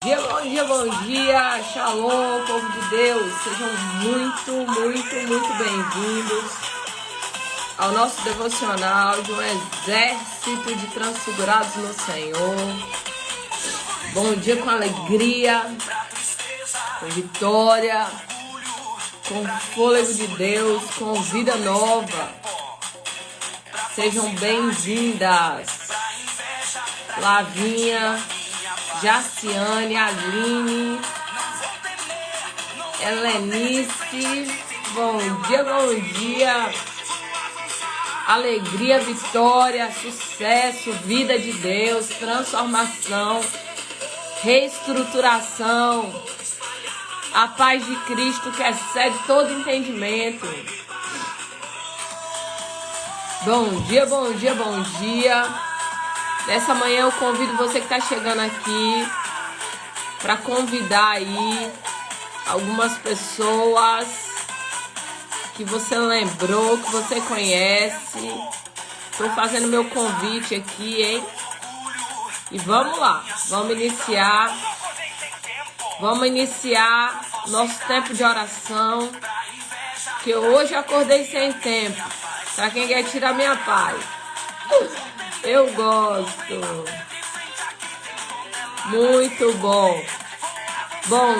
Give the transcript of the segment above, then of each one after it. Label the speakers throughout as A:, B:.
A: Bom dia, bom dia, shalom, povo de Deus, sejam muito bem-vindos ao nosso devocional de um exército de transfigurados no Senhor. Bom dia com alegria, com vitória, com fôlego de Deus, com vida nova. Sejam bem-vindas, Flavinha, Jaciane, Aline, Helenice, bom dia, alegria, vitória, sucesso, vida de Deus, transformação, reestruturação, a paz de Cristo que excede todo entendimento. Bom dia. Nessa manhã eu convido você que está chegando aqui para convidar aí algumas pessoas que você lembrou, que você conhece. Estou fazendo meu convite aqui, hein? E vamos lá, vamos iniciar nosso tempo de oração, que hoje eu acordei sem tempo, para quem quer tirar minha paz. Eu gosto. Muito bom. Bom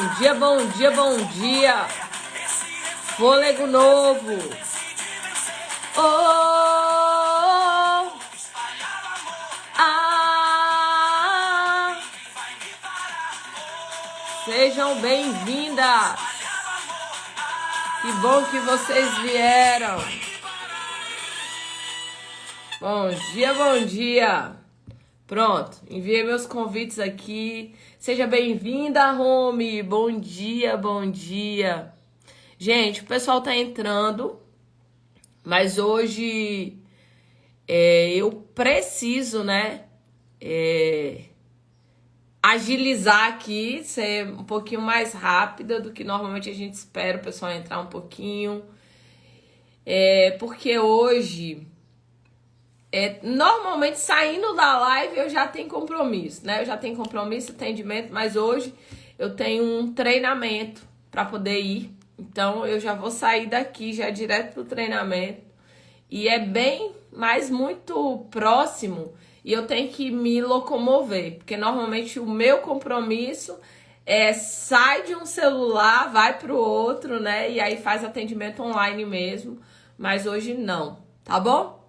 A: dia. Fôlego novo. Sejam bem-vindas. Que bom que vocês vieram. Bom dia. Pronto, enviei meus convites aqui. Seja bem-vinda, Rome. Bom dia. Gente, o pessoal tá entrando, mas hoje eu preciso, agilizar aqui, ser um pouquinho mais rápida do que normalmente a gente espera o pessoal entrar um pouquinho. Porque hoje... normalmente saindo da live eu já tenho compromisso, né? Eu já tenho compromisso, atendimento, mas hoje eu tenho um treinamento para poder ir. Então eu já vou sair daqui já direto pro treinamento. E é mas muito próximo e eu tenho que me locomover, porque normalmente o meu compromisso sai de um celular, vai pro outro, né? E aí faz atendimento online mesmo, mas hoje não, tá bom?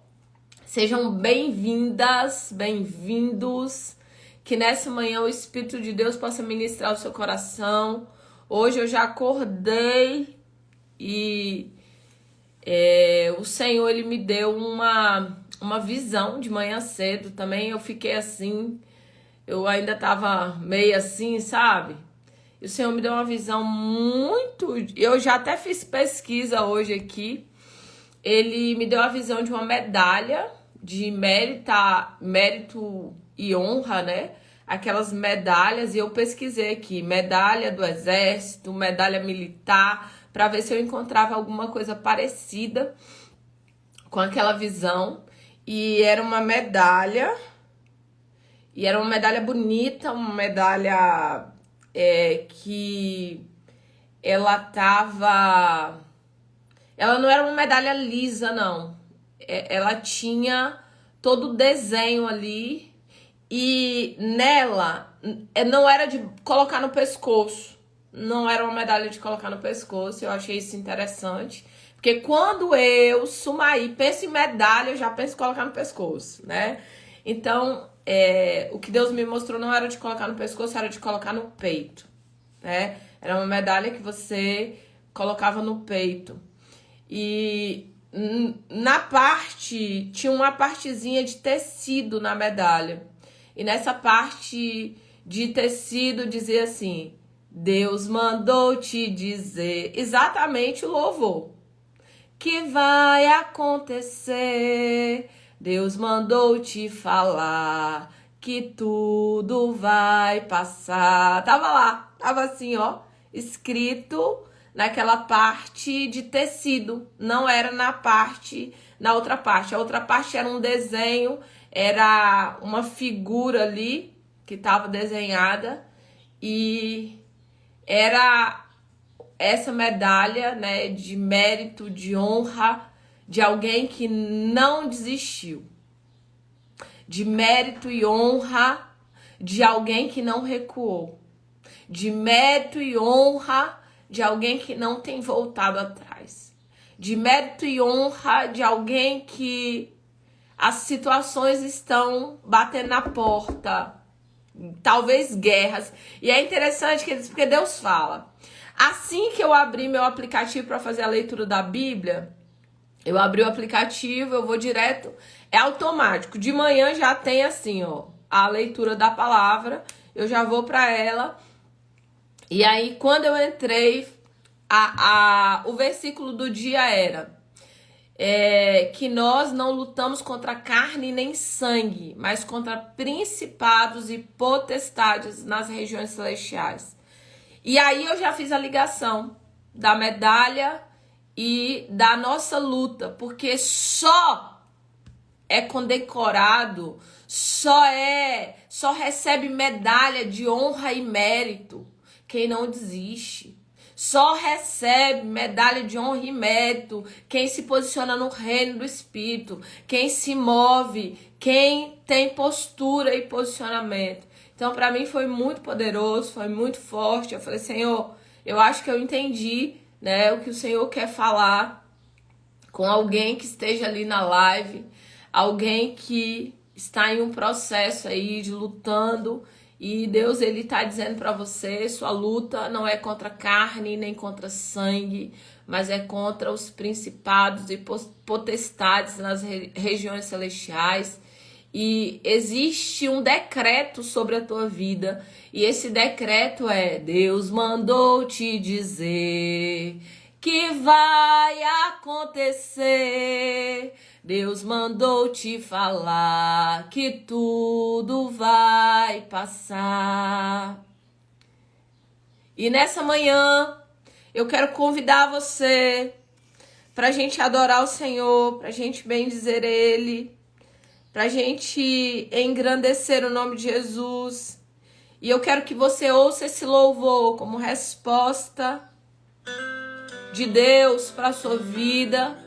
A: Sejam bem-vindas, bem-vindos, que nessa manhã o Espírito de Deus possa ministrar o seu coração. Hoje eu já acordei e o Senhor ele me deu uma visão de manhã cedo também. Eu fiquei assim, eu ainda estava meio assim, sabe? E o Senhor me deu uma visão muito... Eu já até fiz pesquisa hoje aqui. Ele me deu a visão de uma medalha de mérito e honra, né? Aquelas medalhas, e eu pesquisei aqui, medalha do exército, medalha militar, para ver se eu encontrava alguma coisa parecida com aquela visão. E era uma medalha bonita, uma medalha que ela não era uma medalha lisa, não. Ela tinha todo o desenho ali. E nela, não era de colocar no pescoço. Não era uma medalha de colocar no pescoço. Eu achei isso interessante. Porque quando eu, Sumaí, penso em medalha, eu já penso em colocar no pescoço, né? Então, o que Deus me mostrou não era de colocar no pescoço, era de colocar no peito, né? Era uma medalha que você colocava no peito. E na parte, tinha uma partezinha de tecido na medalha. E nessa parte de tecido dizia assim: Deus mandou te dizer exatamente o louvor que vai acontecer. Deus mandou te falar que tudo vai passar. Tava assim, ó, escrito naquela parte de tecido, não era na outra parte. A outra parte era um desenho, era uma figura ali que estava desenhada e era essa medalha, né, de mérito, de honra, de alguém que não desistiu. De mérito e honra de alguém que não recuou. De mérito e honra de alguém que não tem voltado atrás. De mérito e honra de alguém que as situações estão batendo na porta. Talvez guerras. E é interessante porque Deus fala. Assim que eu abri meu aplicativo para fazer a leitura da Bíblia, eu abri o aplicativo, eu vou direto, é automático. De manhã já tem assim, ó, a leitura da palavra, eu já vou para ela. E aí, quando eu entrei, o versículo do dia era que nós não lutamos contra carne nem sangue, mas contra principados e potestades nas regiões celestiais. E aí eu já fiz a ligação da medalha e da nossa luta, porque só é condecorado, só recebe medalha de honra e mérito quem não desiste. Só recebe medalha de honra e mérito quem se posiciona no reino do Espírito, quem se move, quem tem postura e posicionamento. Então, para mim foi muito poderoso, foi muito forte. Eu falei, Senhor, eu acho que eu entendi, né, o que o Senhor quer falar com alguém que esteja ali na live, alguém que está em um processo aí de lutando. E Deus, ele está dizendo para você, sua luta não é contra carne nem contra sangue, mas é contra os principados e potestades nas regiões celestiais. E existe um decreto sobre a tua vida. E esse decreto é: Deus mandou te dizer que vai acontecer. Deus mandou te falar que tudo vai passar. E nessa manhã eu quero convidar você para a gente adorar o Senhor, para a gente bendizer Ele, para a gente engrandecer o nome de Jesus. E eu quero que você ouça esse louvor como resposta de Deus para a sua vida,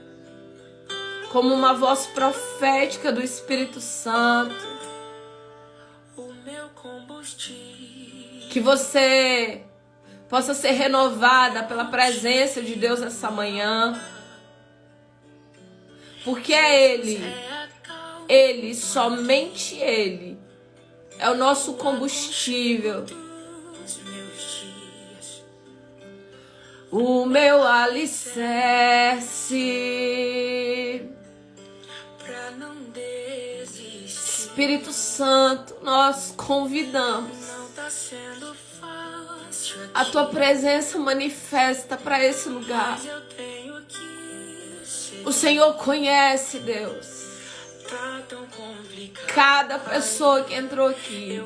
A: como uma voz profética do Espírito Santo. Que você possa ser renovada pela presença de Deus nessa manhã. Porque é Ele, somente Ele, é o nosso combustível. O meu alicerce. Espírito Santo, nós convidamos a tua presença manifesta para esse lugar. O Senhor conhece, Deus, cada pessoa que entrou aqui.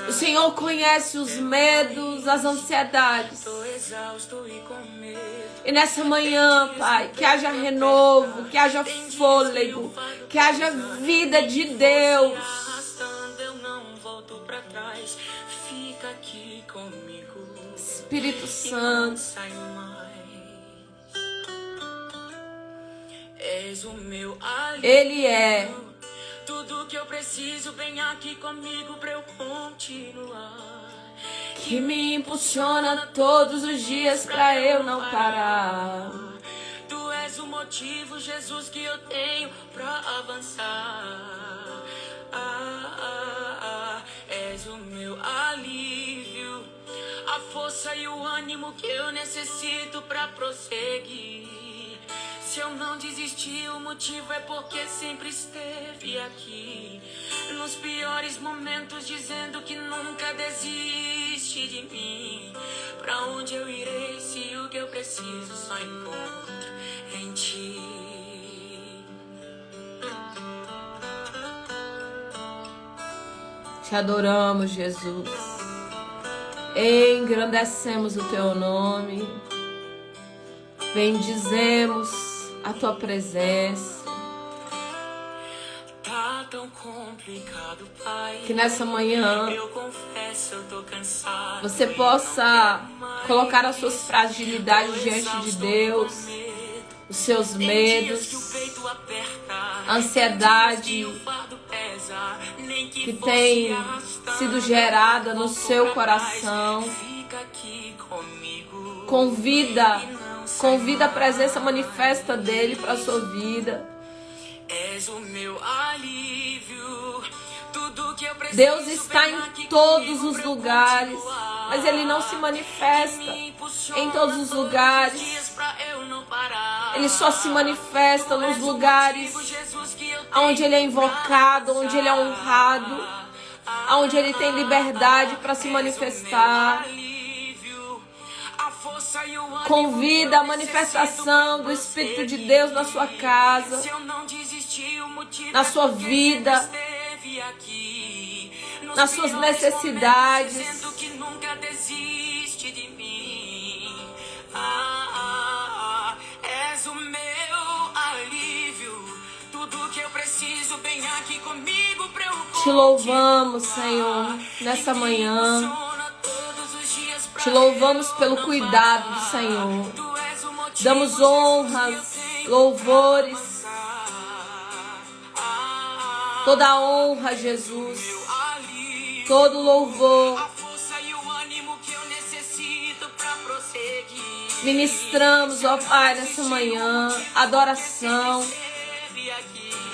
A: O Senhor conhece os medos, as ansiedades. E nessa manhã, Pai, que haja renovo, que haja fôlego, que haja vida de Deus. Espírito Santo, Ele é
B: tudo que eu preciso, vem aqui comigo pra eu continuar.
A: Que me impulsiona todos os dias pra eu não parar.
B: Tu és o motivo, Jesus, que eu tenho pra avançar. És o meu alívio, a força e o ânimo que eu necessito pra prosseguir. Se eu não desisti, o motivo é porque sempre esteve aqui. Nos piores momentos, dizendo que nunca desiste de mim. Pra onde eu irei se o que eu preciso só encontro em ti?
A: Te adoramos, Jesus. Engrandecemos o teu nome. Bendizemos a tua presença.
B: Tá tão tão complicado, Pai.
A: Que nessa manhã
B: Eu confesso, eu tô cansado.
A: você possa colocar as suas fragilidades diante de Deus, os seus medos, a ansiedade que tem sido gerada no seu coração. Convida a presença manifesta dele para a sua vida. Deus está em todos os lugares, mas ele não se manifesta em todos os lugares. Ele só se manifesta nos lugares onde ele é invocado, onde ele é honrado, onde ele tem liberdade para se manifestar. Convida a manifestação do Espírito de Deus na sua casa, na sua vida, nas suas necessidades. És o meu alívio, tudo que eu preciso vem aqui comigo pra eu Te louvamos, Senhor, nessa manhã. Te louvamos pelo cuidado do Senhor. Damos honras, louvores. Toda a honra, Jesus. Todo louvor. Ministramos, ó Pai, nessa manhã, adoração.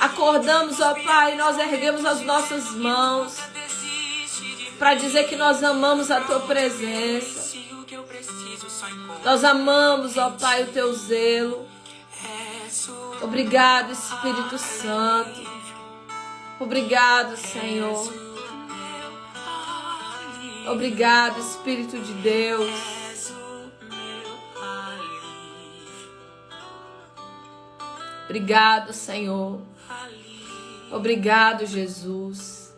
A: Acordamos, ó Pai, nós erguemos as nossas mãos para dizer que nós amamos a Tua presença. Nós amamos, ó Pai, o Teu zelo. Obrigado, Espírito Santo. Obrigado, Senhor. Obrigado, Espírito de Deus. Obrigado, Senhor. Obrigado, Jesus.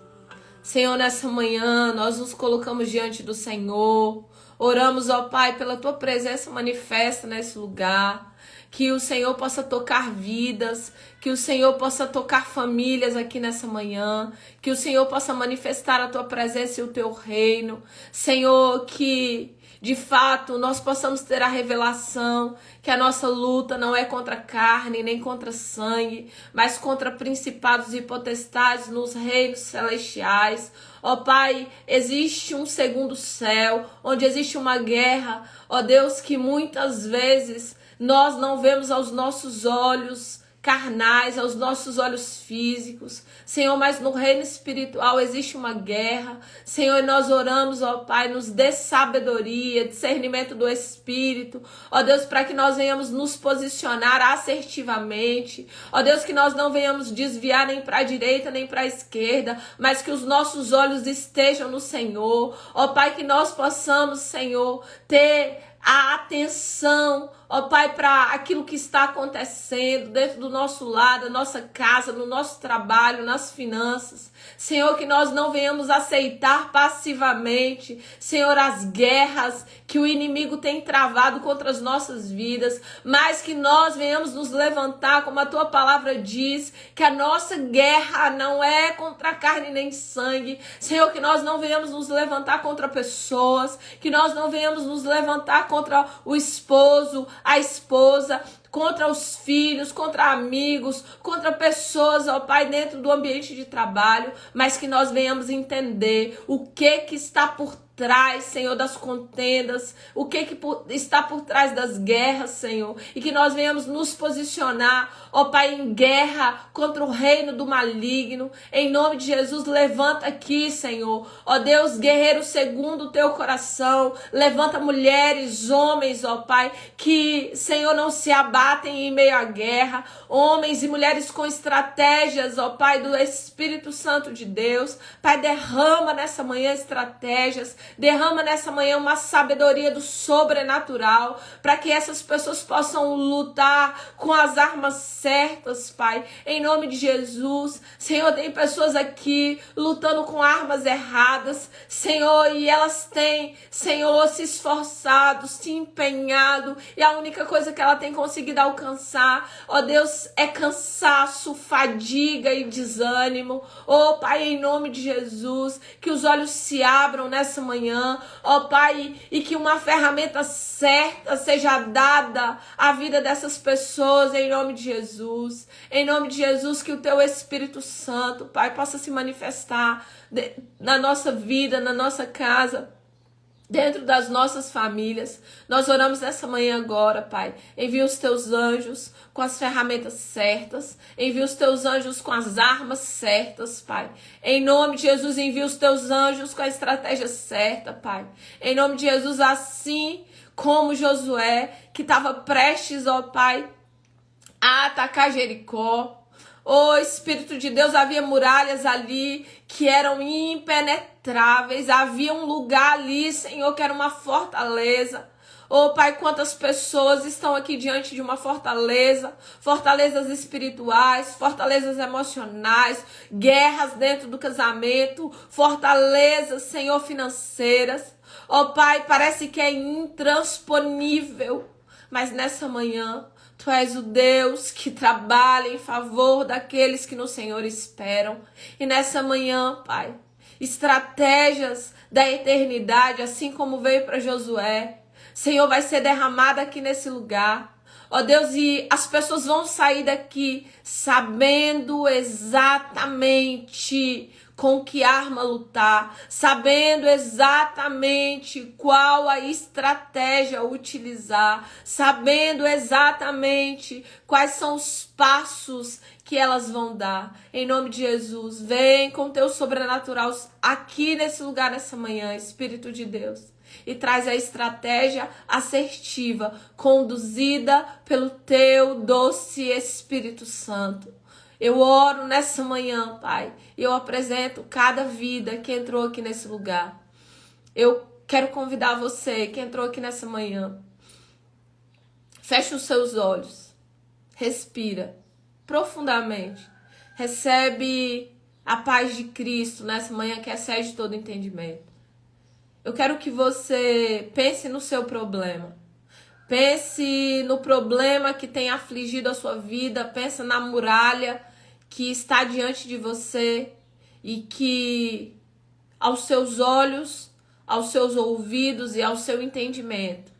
A: Senhor, nessa manhã nós nos colocamos diante do Senhor. Oramos, ó Pai, pela Tua presença manifesta nesse lugar. Que o Senhor possa tocar vidas, que o Senhor possa tocar famílias aqui nessa manhã, que o Senhor possa manifestar a Tua presença e o Teu reino. Senhor, que de fato nós possamos ter a revelação que a nossa luta não é contra carne nem contra sangue, mas contra principados e potestades nos reinos celestiais. Ó Pai, existe um segundo céu, onde existe uma guerra, ó Deus, que muitas vezes nós não vemos aos nossos olhos carnais, aos nossos olhos físicos, Senhor, mas no reino espiritual existe uma guerra, Senhor, e nós oramos, ó Pai, nos dê sabedoria, discernimento do Espírito, ó Deus, para que nós venhamos nos posicionar assertivamente, ó Deus, que nós não venhamos desviar nem para a direita nem para a esquerda, mas que os nossos olhos estejam no Senhor, ó Pai, que nós possamos, Senhor, ter a atenção, ó Pai, para aquilo que está acontecendo dentro do nosso lar, da nossa casa, no nosso trabalho, nas finanças. Senhor, que nós não venhamos aceitar passivamente, Senhor, as guerras que o inimigo tem travado contra as nossas vidas, mas que nós venhamos nos levantar, como a Tua palavra diz, que a nossa guerra não é contra carne nem sangue. Senhor, que nós não venhamos nos levantar contra pessoas, que nós não venhamos nos levantar contra o esposo, a esposa, contra os filhos, contra amigos, contra pessoas, ó Pai, dentro do ambiente de trabalho, mas que nós venhamos entender o que está por trás, Senhor, das contendas, o que está por trás das guerras, Senhor, e que nós venhamos nos posicionar, ó Pai, em guerra contra o reino do maligno. Em nome de Jesus, levanta aqui, Senhor, ó Deus, guerreiro segundo o Teu coração, levanta mulheres, homens, ó Pai, que, Senhor, não se abatem em meio à guerra, homens e mulheres com estratégias, ó Pai, do Espírito Santo de Deus. Pai, derrama nessa manhã estratégias, Derrama nessa manhã uma sabedoria do sobrenatural, para que essas pessoas possam lutar com as armas certas, Pai. Em nome de Jesus. Senhor, tem pessoas aqui lutando com armas erradas, Senhor, e elas têm, Senhor, se esforçado, se empenhado, e a única coisa que ela tem conseguido alcançar, ó Deus, é cansaço, fadiga e desânimo. Ó Pai, em nome de Jesus, que os olhos se abram nessa manhã, ó Pai, e que uma ferramenta certa seja dada à vida dessas pessoas, em nome de Jesus. Em nome de Jesus, que o Teu Espírito Santo, Pai, possa se manifestar na nossa vida, na nossa casa, dentro das nossas famílias. Nós oramos nessa manhã agora, Pai. Envia os Teus anjos com as ferramentas certas. Envia os Teus anjos com as armas certas, Pai. Em nome de Jesus, envia os Teus anjos com a estratégia certa, Pai. Em nome de Jesus, assim como Josué, que estava prestes, ó Pai, a atacar Jericó. Oh, Espírito de Deus, havia muralhas ali que eram impenetráveis. Havia um lugar ali, Senhor, que era uma fortaleza. Oh, Pai, quantas pessoas estão aqui diante de uma fortaleza, fortalezas espirituais, fortalezas emocionais, guerras dentro do casamento, fortalezas, Senhor, financeiras. Oh, Pai, parece que é intransponível, mas nessa manhã, Tu és o Deus que trabalha em favor daqueles que no Senhor esperam. E nessa manhã, Pai, estratégias da eternidade, assim como veio para Josué, Senhor, vai ser derramada aqui nesse lugar. Ó Deus, e as pessoas vão sair daqui sabendo exatamente com que arma lutar, sabendo exatamente qual a estratégia utilizar, sabendo exatamente quais são os passos que elas vão dar. Em nome de Jesus, vem com Teu sobrenatural aqui nesse lugar nessa manhã, Espírito de Deus. E traz a estratégia assertiva, conduzida pelo Teu doce Espírito Santo. Eu oro nessa manhã, Pai, e eu apresento cada vida que entrou aqui nesse lugar. Eu quero convidar você que entrou aqui nessa manhã. Feche os seus olhos, respira profundamente, recebe a paz de Cristo nessa manhã que excede todo entendimento. Eu quero que você pense no seu problema. Pense no problema que tem afligido a sua vida. Pensa na muralha que está diante de você e que aos seus olhos, aos seus ouvidos e ao seu entendimento,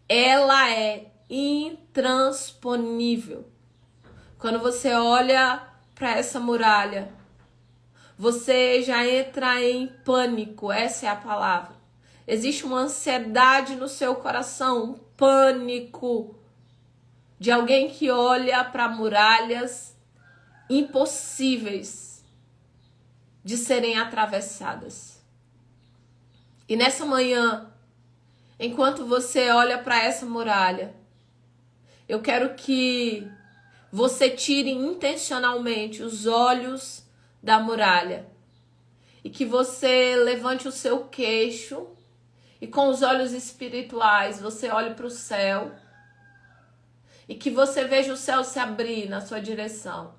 A: ela é intransponível. Quando você olha para essa muralha, você já entra em pânico, essa é a palavra. Existe uma ansiedade no seu coração, um pânico de alguém que olha para muralhas impossíveis de serem atravessadas. E nessa manhã, enquanto você olha para essa muralha, eu quero que você tire intencionalmente os olhos da muralha e que você levante o seu queixo e com os olhos espirituais você olhe para o céu e que você veja o céu se abrir na sua direção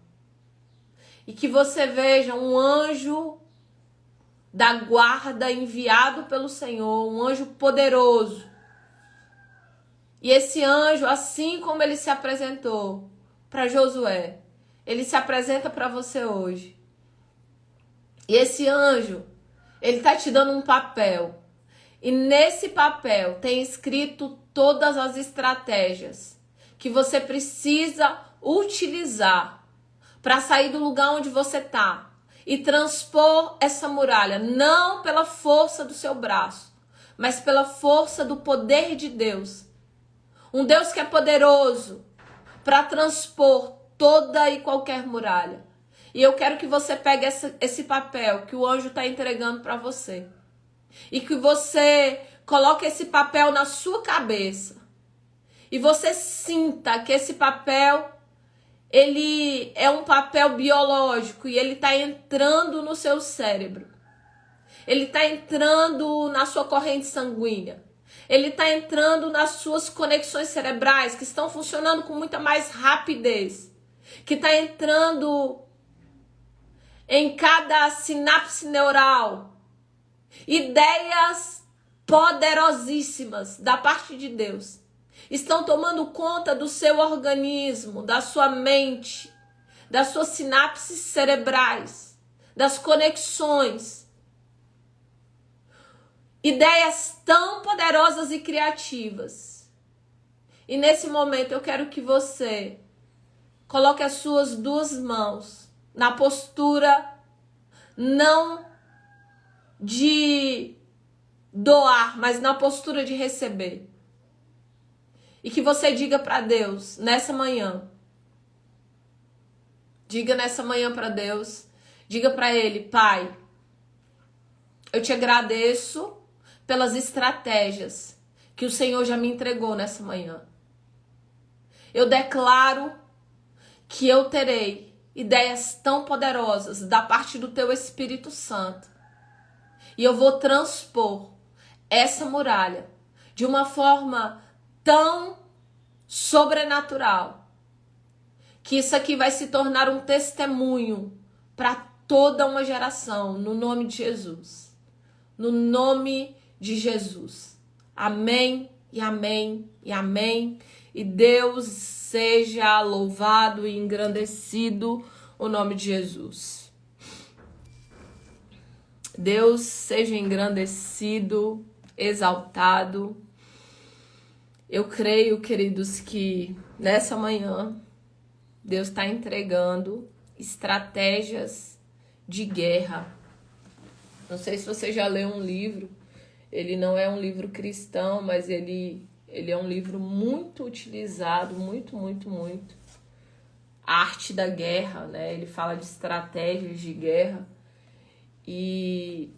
A: e que você veja um anjo da guarda enviado pelo Senhor, um anjo poderoso. E esse anjo, assim como ele se apresentou para Josué, ele se apresenta para você hoje. E esse anjo, ele tá te dando um papel. E nesse papel tem escrito todas as estratégias que você precisa utilizar para sair do lugar onde você tá e transpor essa muralha, não pela força do seu braço, mas pela força do poder de Deus. Um Deus que é poderoso para transpor toda e qualquer muralha. E eu quero que você pegue esse papel que o anjo está entregando para você. E que você coloque esse papel na sua cabeça. E você sinta que esse papel, ele é um papel biológico e ele está entrando no seu cérebro. Ele está entrando na sua corrente sanguínea. Ele está entrando nas suas conexões cerebrais, que estão funcionando com muita mais rapidez. Que está entrando em cada sinapse neural. Ideias poderosíssimas da parte de Deus estão tomando conta do seu organismo, da sua mente, das suas sinapses cerebrais, das conexões. Ideias tão poderosas e criativas. E nesse momento eu quero que você coloque as suas duas mãos na postura não de doar, mas na postura de receber. E que você diga para Deus nessa manhã. Diga nessa manhã para Deus. Diga para Ele: Pai, eu te agradeço pelas estratégias que o Senhor já me entregou nessa manhã. Eu declaro que eu terei ideias tão poderosas da parte do Teu Espírito Santo. E eu vou transpor essa muralha de uma forma tão sobrenatural que isso aqui vai se tornar um testemunho para toda uma geração, no nome de Jesus. No nome de Jesus. Amém e amém e amém. E Deus seja louvado e engrandecido o nome de Jesus. Deus seja engrandecido, exaltado. Eu creio, queridos, que nessa manhã Deus está entregando estratégias de guerra. Não sei se você já leu um livro. Ele não é um livro cristão, mas ele é um livro muito utilizado, muito. A Arte da Guerra, né? Ele fala de estratégias de guerra. E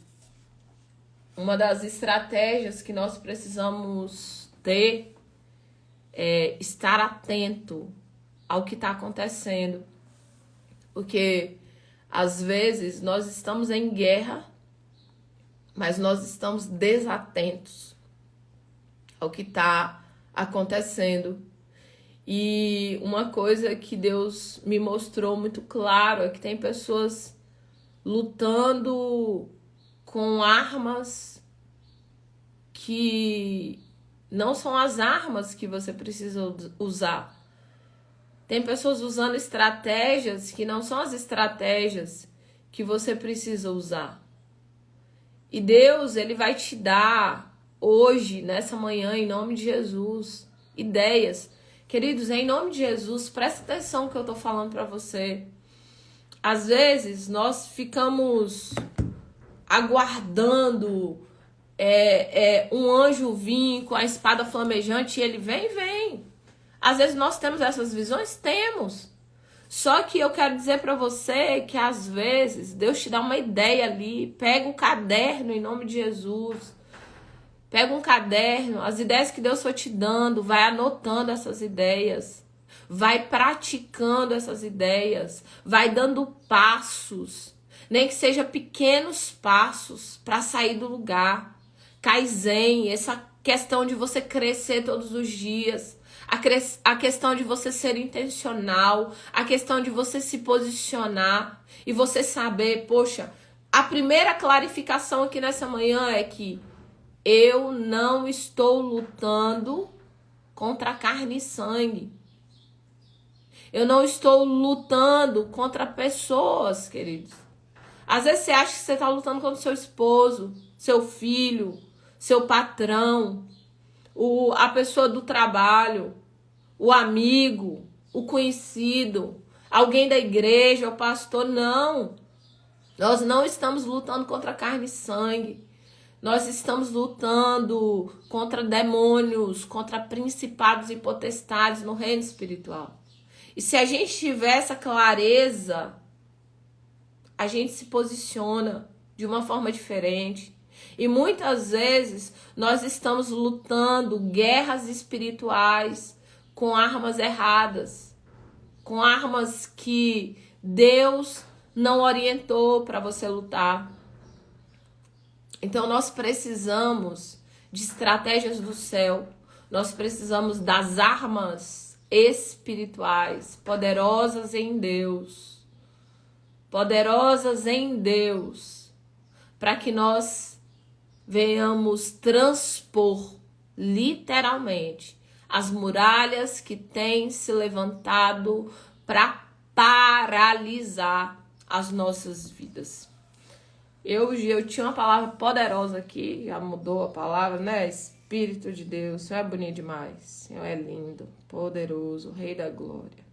A: uma das estratégias que nós precisamos ter é estar atento ao que está acontecendo. Porque às vezes nós estamos em guerra, mas nós estamos desatentos ao que está acontecendo. E uma coisa que Deus me mostrou muito claro é que tem pessoas lutando com armas que não são as armas que você precisa usar. Tem pessoas usando estratégias que não são as estratégias que você precisa usar. E Deus, Ele vai te dar hoje, nessa manhã, em nome de Jesus, ideias. Queridos, em nome de Jesus, presta atenção no que eu tô falando para você. Às vezes, nós ficamos aguardando um anjo vir com a espada flamejante e ele vem. Às vezes nós temos essas visões? Temos. Só que eu quero dizer para você que às vezes Deus te dá uma ideia ali. Pega um caderno em nome de Jesus. Pega um caderno, as ideias que Deus for te dando, vai anotando essas ideias. Vai praticando essas ideias. Vai dando passos. Nem que seja pequenos passos para sair do lugar. Kaizen, essa questão de você crescer todos os dias. A questão de você ser intencional. A questão de você se posicionar. E você saber, poxa, a primeira clarificação aqui nessa manhã é que eu não estou lutando contra carne e sangue. Eu não estou lutando contra pessoas, queridos. Às vezes você acha que você está lutando contra o seu esposo, seu filho, seu patrão, a pessoa do trabalho, o amigo, o conhecido, alguém da igreja, o pastor. Não. Nós não estamos lutando contra carne e sangue. Nós estamos lutando contra demônios, contra principados e potestades no reino espiritual. E se a gente tiver essa clareza, a gente se posiciona de uma forma diferente. E muitas vezes nós estamos lutando guerras espirituais com armas erradas, com armas que Deus não orientou para você lutar. Então nós precisamos de estratégias do céu, nós precisamos das armas espirituais, poderosas em Deus, para que nós venhamos transpor literalmente as muralhas que têm se levantado para paralisar as nossas vidas. Eu tinha uma palavra poderosa aqui, já mudou a palavra, né? Espírito de Deus, o Senhor é bonito demais, o Senhor é lindo, poderoso, Rei da Glória.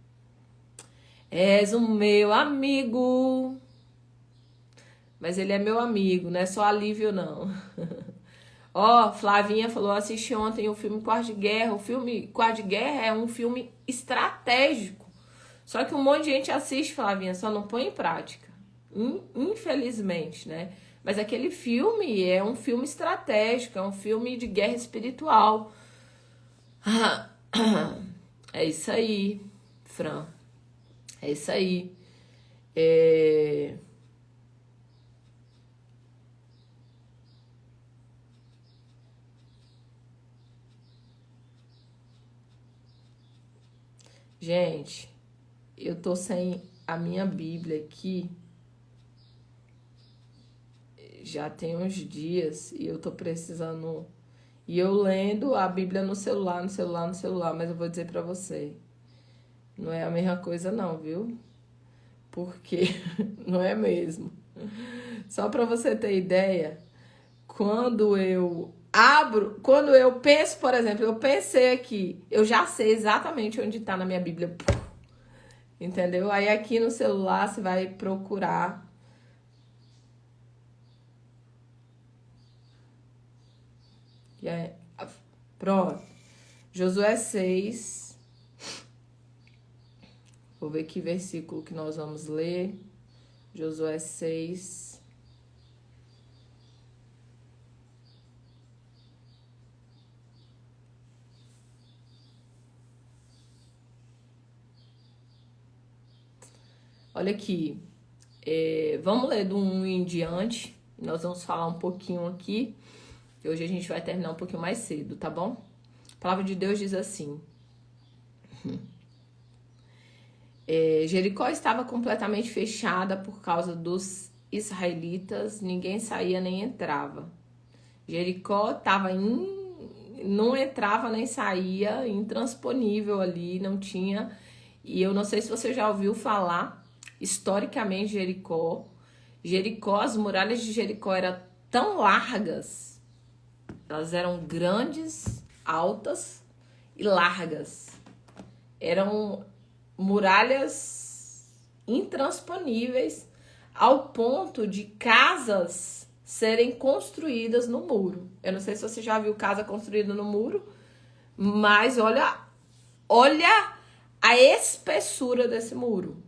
A: És o meu amigo, mas ele é meu amigo, não é só alívio não. Ó, Flavinha falou, assisti ontem o filme Quarto de Guerra. O filme Quarto de Guerra é um filme estratégico. Só que um monte de gente assiste, Flavinha, só não põe em prática. Infelizmente, né? Mas aquele filme é um filme estratégico, é um filme de guerra espiritual. É isso aí, Fran. É isso aí. Gente, eu tô sem a minha Bíblia aqui já tem uns dias e eu tô precisando. E eu lendo a Bíblia no celular, mas eu vou dizer pra você, não é a mesma coisa não, viu? Porque não é mesmo. Só pra você ter ideia, quando eu penso, por exemplo, eu pensei aqui, eu já sei exatamente onde tá na minha Bíblia. Entendeu? Aí aqui no celular você vai procurar. E aí, pronto. Josué 6. Vou ver que versículo que nós vamos ler. Josué 6. Olha aqui, vamos ler do 1 em diante, nós vamos falar um pouquinho aqui, que hoje a gente vai terminar um pouquinho mais cedo, tá bom? A palavra de Deus diz assim, Jericó estava completamente fechada por causa dos israelitas, ninguém saía nem entrava. Jericó estava não entrava nem saía, intransponível ali, não tinha, e eu não sei se você já ouviu falar, historicamente Jericó, as muralhas de Jericó eram tão largas, elas eram grandes, altas e largas. Eram muralhas intransponíveis ao ponto de casas serem construídas no muro. Eu não sei se você já viu casa construída no muro, mas olha a espessura desse muro.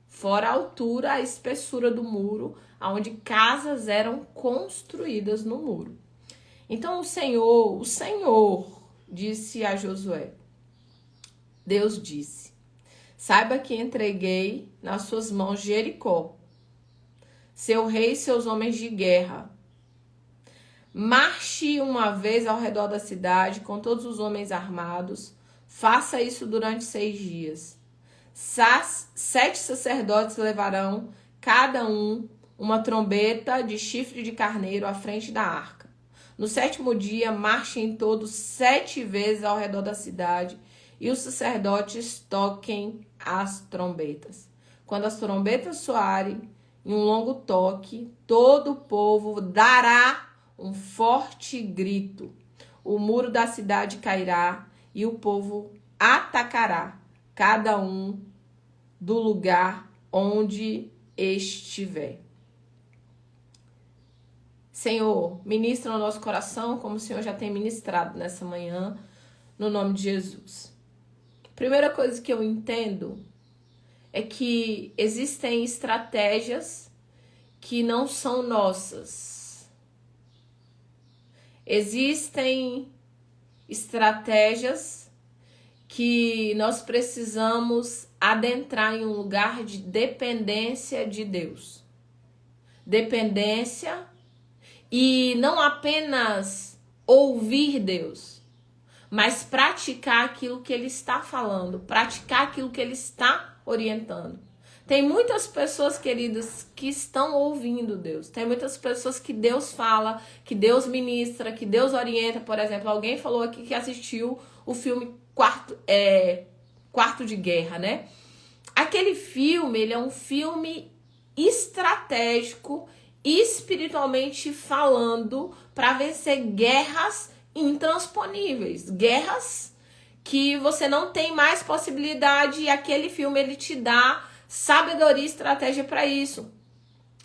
A: Fora a altura, a espessura do muro, onde casas eram construídas no muro. Então o Senhor disse a Josué, Deus disse, saiba que entreguei nas suas mãos Jericó, seu rei e seus homens de guerra. Marche uma vez ao redor da cidade com todos os homens armados, faça isso durante 6 dias. 7 sacerdotes levarão, cada um, uma trombeta de chifre de carneiro à frente da arca. No 7º dia, marchem todos 7 vezes ao redor da cidade e os sacerdotes toquem as trombetas. Quando as trombetas soarem, em um longo toque, todo o povo dará um forte grito. O muro da cidade cairá e o povo atacará, cada um do lugar onde estiver. Senhor, ministra no nosso coração como o Senhor já tem ministrado nessa manhã, no nome de Jesus. Primeira coisa que eu entendo é que existem estratégias que não são nossas. Existem estratégias que nós precisamos adentrar em um lugar de dependência de Deus. Dependência e não apenas ouvir Deus, mas praticar aquilo que Ele está falando, praticar aquilo que Ele está orientando. Tem muitas pessoas, queridas, que estão ouvindo Deus. Tem muitas pessoas que Deus fala, que Deus ministra, que Deus orienta. Por exemplo, alguém falou aqui que assistiu o filme Quarto de Guerra, né? Aquele filme, ele é um filme estratégico, espiritualmente falando, para vencer guerras intransponíveis. Guerras que você não tem mais possibilidade, e aquele filme ele te dá sabedoria e estratégia para isso.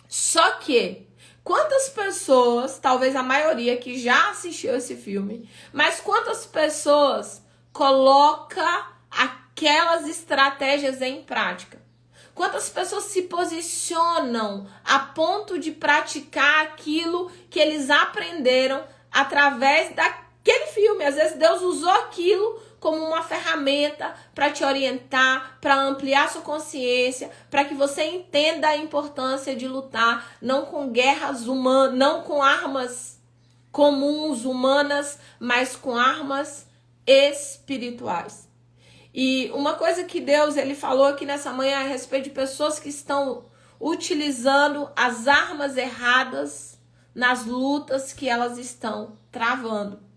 A: Só que, quantas pessoas, talvez a maioria que já assistiu esse filme, mas quantas pessoas coloca aquelas estratégias em prática? Quantas pessoas se posicionam a ponto de praticar aquilo que eles aprenderam através daquele filme? Às vezes Deus usou aquilo como uma ferramenta para te orientar, para ampliar sua consciência, para que você entenda a importância de lutar não com guerras humanas, não com armas comuns humanas, mas com armas espirituais. E uma coisa que Deus ele falou aqui nessa manhã a respeito de pessoas que estão utilizando as armas erradas nas lutas que elas estão travando.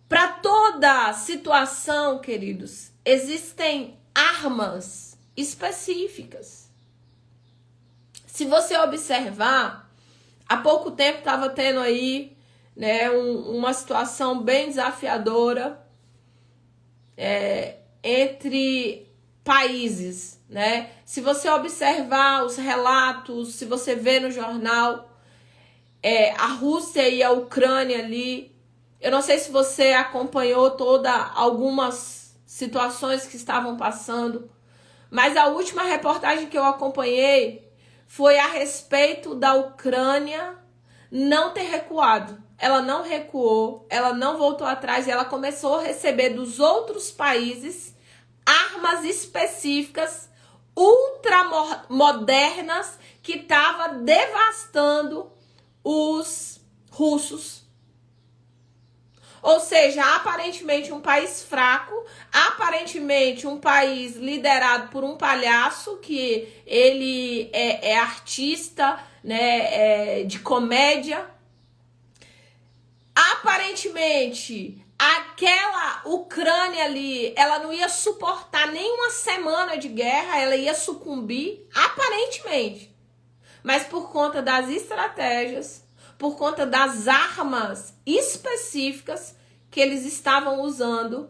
A: Para toda situação, queridos, existem armas específicas. Se você observar, há pouco tempo estava tendo aí, né, uma situação bem desafiadora entre países, né? Se você observar os relatos, se você vê no jornal, a Rússia e a Ucrânia ali. Eu não sei se você acompanhou algumas situações que estavam passando, mas a última reportagem que eu acompanhei foi a respeito da Ucrânia não ter recuado. Ela não recuou, ela não voltou atrás, e ela começou a receber dos outros países armas específicas, ultramodernas, que estavam devastando os russos. Ou seja, aparentemente um país fraco, aparentemente um país liderado por um palhaço, que ele é artista, né, de comédia. Aparentemente, aquela Ucrânia ali, ela não ia suportar nem uma semana de guerra, ela ia sucumbir, aparentemente. Mas por conta das estratégias, por conta das armas específicas que eles estavam usando,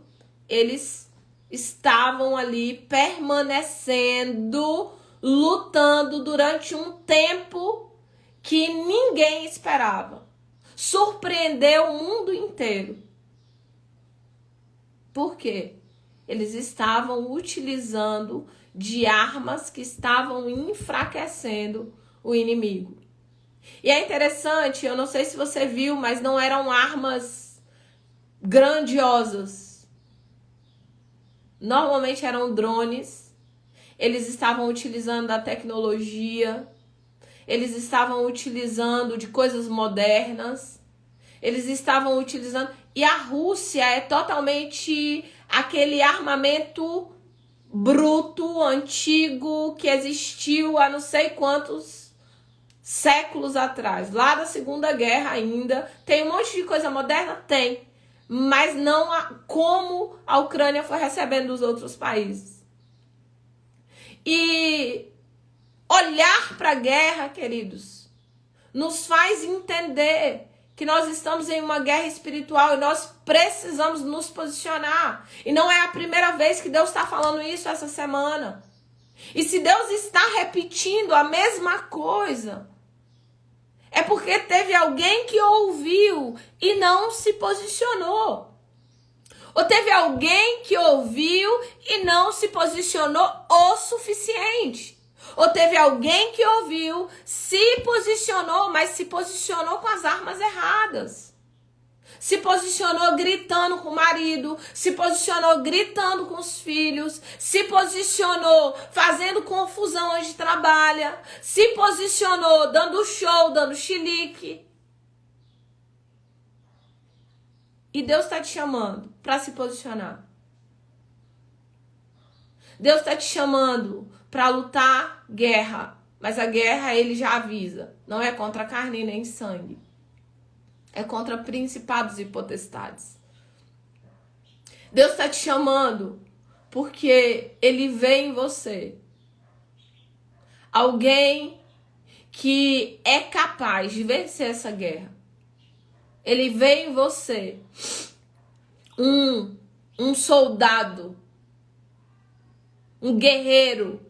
A: eles estavam ali permanecendo, lutando durante um tempo que ninguém esperava. Surpreendeu o mundo inteiro. Por quê? Eles estavam utilizando de armas que estavam enfraquecendo o inimigo. E é interessante, eu não sei se você viu, mas não eram armas grandiosas. Normalmente eram drones. Eles estavam utilizando a tecnologia. Eles estavam utilizando de coisas modernas. Eles estavam utilizando... E a Rússia é totalmente aquele armamento bruto, antigo, que existiu há não sei quantos séculos atrás. Lá da Segunda Guerra ainda. Tem um monte de coisa moderna? Tem. Mas não como a Ucrânia foi recebendo dos outros países. E olhar para a guerra, queridos, nos faz entender que nós estamos em uma guerra espiritual e nós precisamos nos posicionar. E não é a primeira vez que Deus está falando isso essa semana. E se Deus está repetindo a mesma coisa, é porque teve alguém que ouviu e não se posicionou. Ou teve alguém que ouviu e não se posicionou o suficiente. Ou teve alguém que ouviu, se posicionou, mas se posicionou com as armas erradas. se posicionou gritando com o marido, se posicionou gritando com os filhos, se posicionou fazendo confusão onde trabalha, se posicionou dando show, dando chilique. E Deus está te chamando para se posicionar. Deus está te chamando para lutar guerra. Mas a guerra, ele já avisa, não é contra carne nem sangue. É contra principados e potestades. Deus está te chamando porque ele vê em você alguém que é capaz de vencer essa guerra. Ele vê em você um soldado, um guerreiro,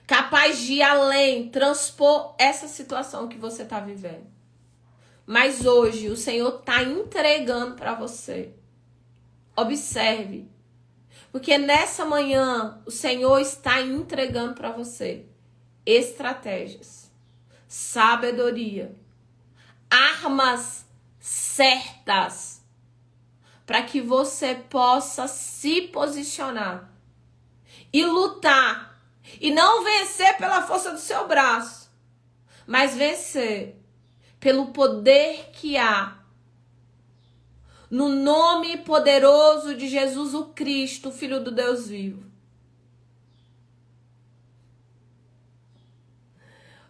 A: capaz de ir além, transpor essa situação que você está vivendo. Mas hoje o Senhor está entregando para você. Observe. Porque nessa manhã o Senhor está entregando para você estratégias, sabedoria, armas certas para que você possa se posicionar e lutar. E não vencer pela força do seu braço, mas vencer pelo poder que há no nome poderoso de Jesus o Cristo, Filho do Deus vivo.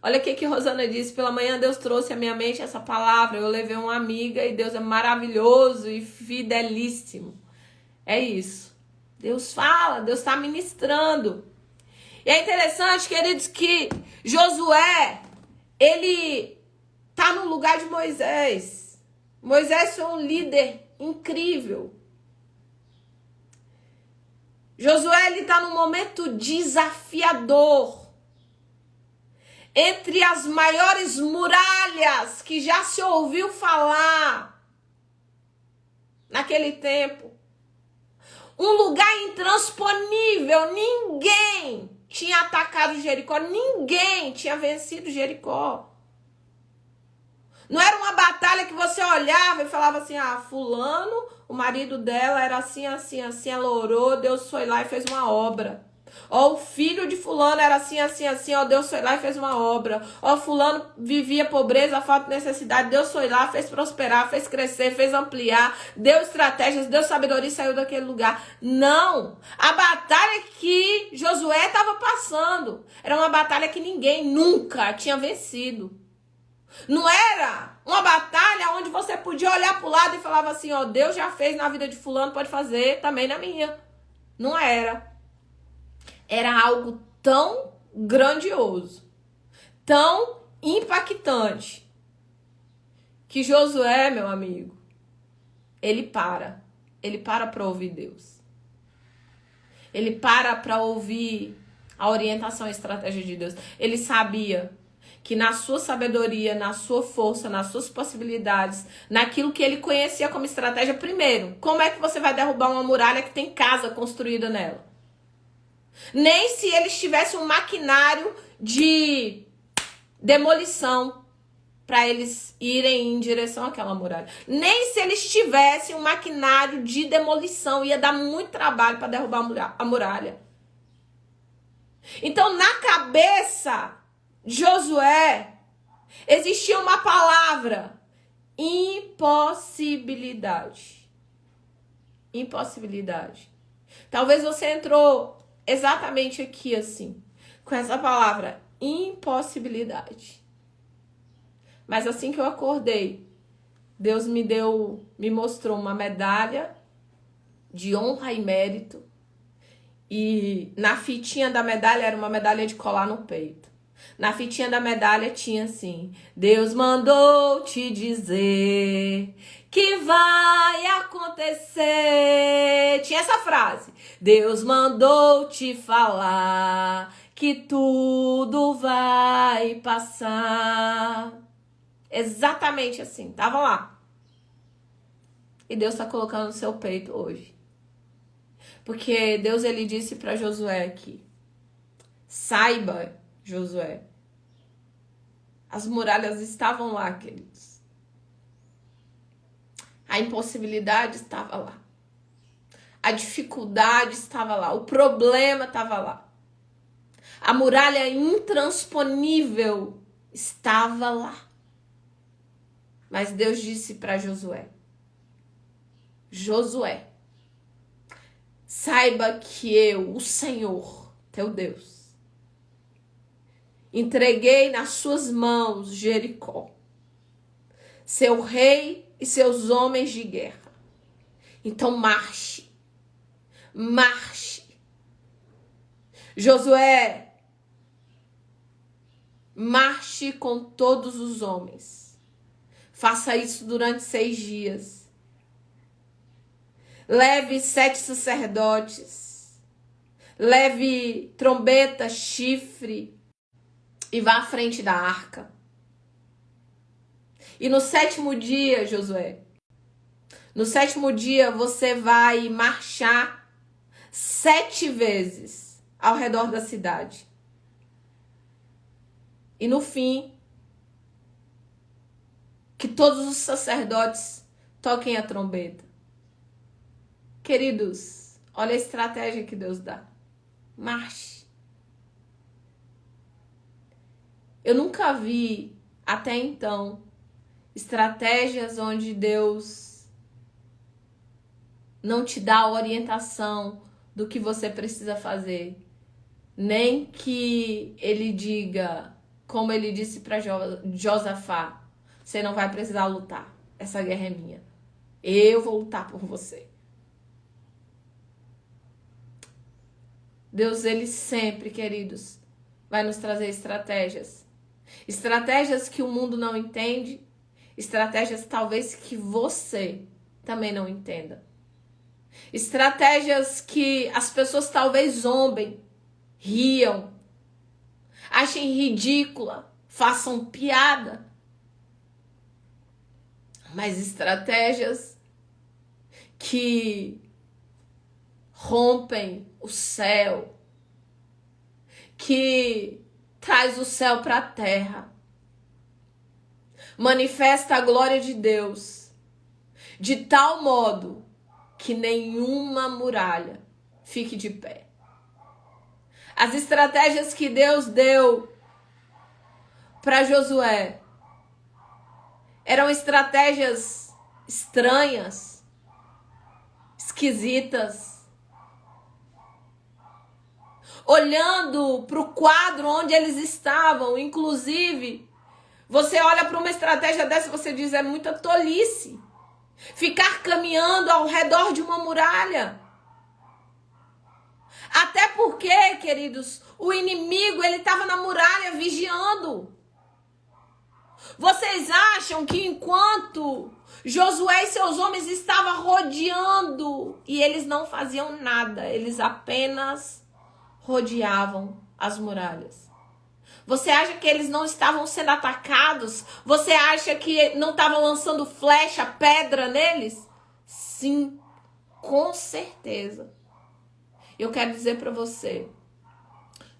A: Olha o que Rosana disse. Pela manhã Deus trouxe à minha mente essa palavra. Eu levei uma amiga e Deus é maravilhoso e fidelíssimo. É isso. Deus fala, Deus está ministrando. E é interessante, queridos, que Josué, ele tá no lugar de Moisés. Moisés foi um líder incrível. Josué, ele tá num momento desafiador. Entre as maiores muralhas que já se ouviu falar naquele tempo. Um lugar intransponível, ninguém tinha atacado Jericó, ninguém tinha vencido Jericó. Não era uma batalha que você olhava e falava assim, fulano, o marido dela era assim, assim, assim, ela orou, Deus foi lá e fez uma obra. Ó, o filho de fulano era assim, assim, assim, ó, Deus foi lá e fez uma obra. Ó, fulano vivia pobreza, falta de necessidade, Deus foi lá, fez prosperar, fez crescer, fez ampliar, deu estratégias, deu sabedoria e saiu daquele lugar. Não! A batalha que Josué estava passando era uma batalha que ninguém nunca tinha vencido. Não era uma batalha onde você podia olhar para o lado e falava assim, ó, Deus já fez na vida de fulano, pode fazer também na minha. Não era. Era algo tão grandioso, tão impactante, que Josué, meu amigo, ele para para ouvir Deus. Ele para ouvir a orientação e a estratégia de Deus. Ele sabia que na sua sabedoria, na sua força, nas suas possibilidades, naquilo que ele conhecia como estratégia, primeiro, como é que você vai derrubar uma muralha que tem casa construída nela? Nem se eles tivessem um maquinário de demolição para eles irem em direção àquela muralha. Nem se eles tivessem um maquinário de demolição, ia dar muito trabalho para derrubar a muralha. Então, na cabeça de Josué, existia uma palavra: impossibilidade. Impossibilidade. Talvez você entrou exatamente aqui assim, com essa palavra, impossibilidade. Mas assim que eu acordei, Deus me mostrou uma medalha de honra e mérito. E na fitinha da medalha era uma medalha de colar no peito. Na fitinha da medalha tinha assim: Deus mandou te dizer que vai acontecer. Tinha essa frase: Deus mandou te falar que tudo vai passar. Exatamente assim, tava lá. E Deus está colocando no seu peito hoje. Porque Deus, ele disse para Josué aqui: saiba, Josué, as muralhas estavam lá, queridos. A impossibilidade estava lá. A dificuldade estava lá. O problema estava lá. A muralha intransponível estava lá. Mas Deus disse para Josué: Josué, saiba que eu, o Senhor, teu Deus, entreguei nas suas mãos Jericó, seu rei e seus homens de guerra. Então marche, marche. Josué, marche com todos os homens. Faça isso durante 6 dias. Leve 7 sacerdotes. Leve trombeta, chifre. E vá à frente da arca. E no 7º dia, Josué, no 7º dia você vai marchar 7 vezes ao redor da cidade. E no fim, que todos os sacerdotes toquem a trombeta. Queridos, olha a estratégia que Deus dá. Marche. Eu nunca vi, até então, estratégias onde Deus não te dá a orientação do que você precisa fazer. Nem que ele diga, como ele disse para Josafá, você não vai precisar lutar. Essa guerra é minha. Eu vou lutar por você. Deus, ele sempre, queridos, vai nos trazer estratégias. Estratégias que o mundo não entende. Estratégias talvez que você também não entenda. Estratégias que as pessoas talvez zombem, riam, achem ridícula, façam piada. Mas estratégias que rompem o céu, que traz o céu para a terra, manifesta a glória de Deus de tal modo que nenhuma muralha fique de pé. As estratégias que Deus deu para Josué eram estratégias estranhas, esquisitas. Olhando para o quadro onde eles estavam, inclusive, você olha para uma estratégia dessa e você diz, é muita tolice. Ficar caminhando ao redor de uma muralha. Até porque, queridos, o inimigo, ele estava na muralha vigiando. Vocês acham que enquanto Josué e seus homens estavam rodeando e eles não faziam nada, eles apenas rodeavam as muralhas? Você acha que eles não estavam sendo atacados? Você acha que não estavam lançando flecha, pedra neles? Sim, com certeza. Eu quero dizer para você,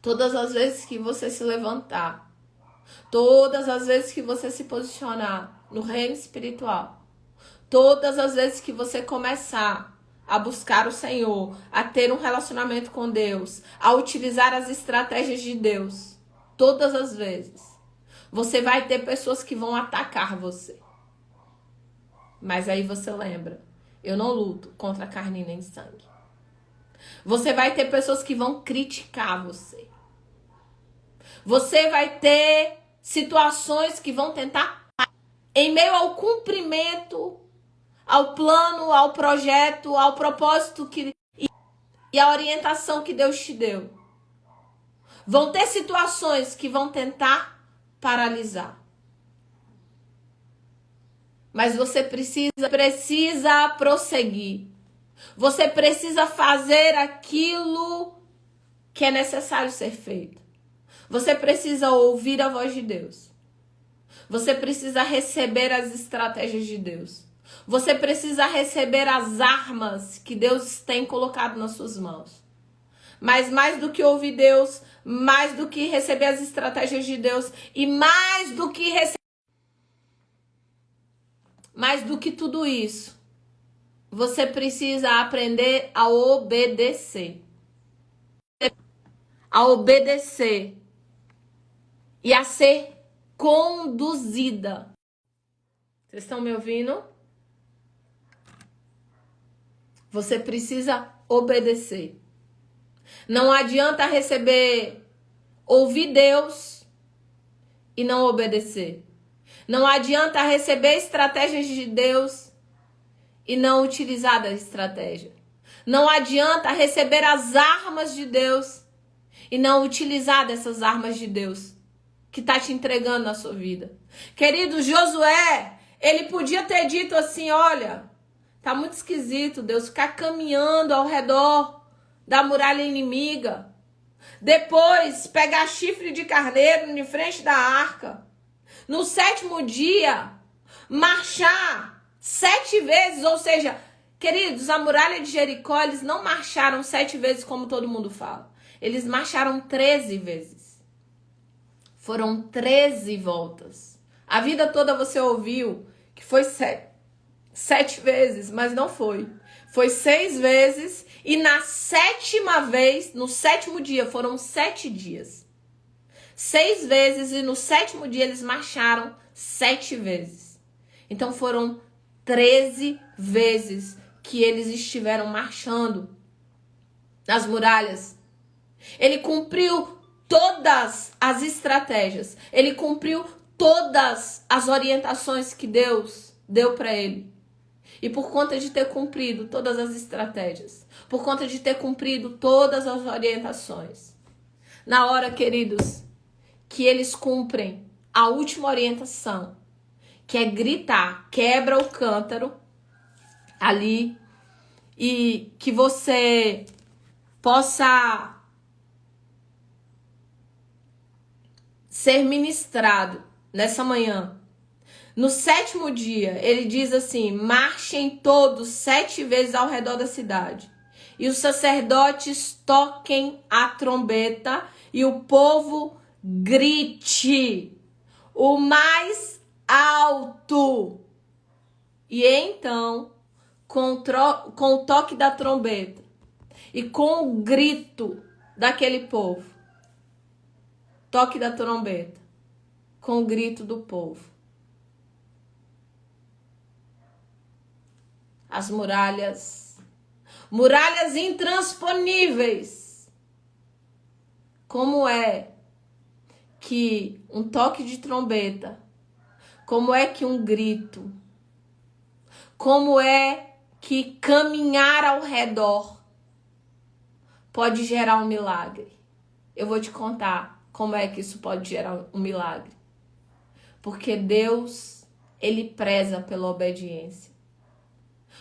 A: todas as vezes que você se levantar, todas as vezes que você se posicionar no reino espiritual, todas as vezes que você começar a buscar o Senhor, a ter um relacionamento com Deus, a utilizar as estratégias de Deus, todas as vezes, você vai ter pessoas que vão atacar você. Mas aí você lembra, eu não luto contra carne nem sangue. Você vai ter pessoas que vão criticar você. Você vai ter situações que vão tentar, em meio ao cumprimento, ao plano, ao projeto, ao propósito e à orientação que Deus te deu. Vão ter situações que vão tentar paralisar. Mas você precisa prosseguir. Você precisa fazer aquilo que é necessário ser feito. Você precisa ouvir a voz de Deus. Você precisa receber as estratégias de Deus. Você precisa receber as armas que Deus tem colocado nas suas mãos. Mas mais do que ouvir Deus, mais do que receber as estratégias de Deus e mais do que tudo isso, você precisa aprender a obedecer. A obedecer e a ser conduzida. Vocês estão me ouvindo? Você precisa obedecer. Não adianta ouvir Deus e não obedecer. Não adianta receber estratégias de Deus e não utilizar da estratégia. Não adianta receber as armas de Deus e não utilizar dessas armas de Deus que está te entregando na sua vida. Querido, Josué, ele podia ter dito assim, olha, tá muito esquisito Deus ficar caminhando ao redor da muralha inimiga. Depois, pegar chifre de carneiro em frente da arca. No 7º dia, marchar 7 vezes, ou seja, queridos, a muralha de Jericó, eles não marcharam 7 vezes como todo mundo fala. Eles marcharam 13 vezes. Foram 13 voltas. A vida toda você ouviu que foi 7 vezes, mas não foi. Foi 6 vezes e na 7ª vez, no 7º dia, foram 7 dias. 6 vezes e no 7º dia eles marcharam 7 vezes. Então foram 13 vezes que eles estiveram marchando nas muralhas. Ele cumpriu todas as estratégias. Ele cumpriu todas as orientações que Deus deu para ele. E por conta de ter cumprido todas as estratégias, por conta de ter cumprido todas as orientações, na hora, queridos, que eles cumprem a última orientação, que é gritar, quebra o cântaro ali, e que você possa ser ministrado nessa manhã. No 7º dia, ele diz assim, marchem todos 7 vezes ao redor da cidade. E os sacerdotes toquem a trombeta e o povo grite o mais alto. E então, com o toque da trombeta e com o grito daquele povo, toque da trombeta, com o grito do povo, as muralhas intransponíveis. Como é que um toque de trombeta, como é que um grito, como é que caminhar ao redor pode gerar um milagre? Eu vou te contar como é que isso pode gerar um milagre. Porque Deus, ele preza pela obediência.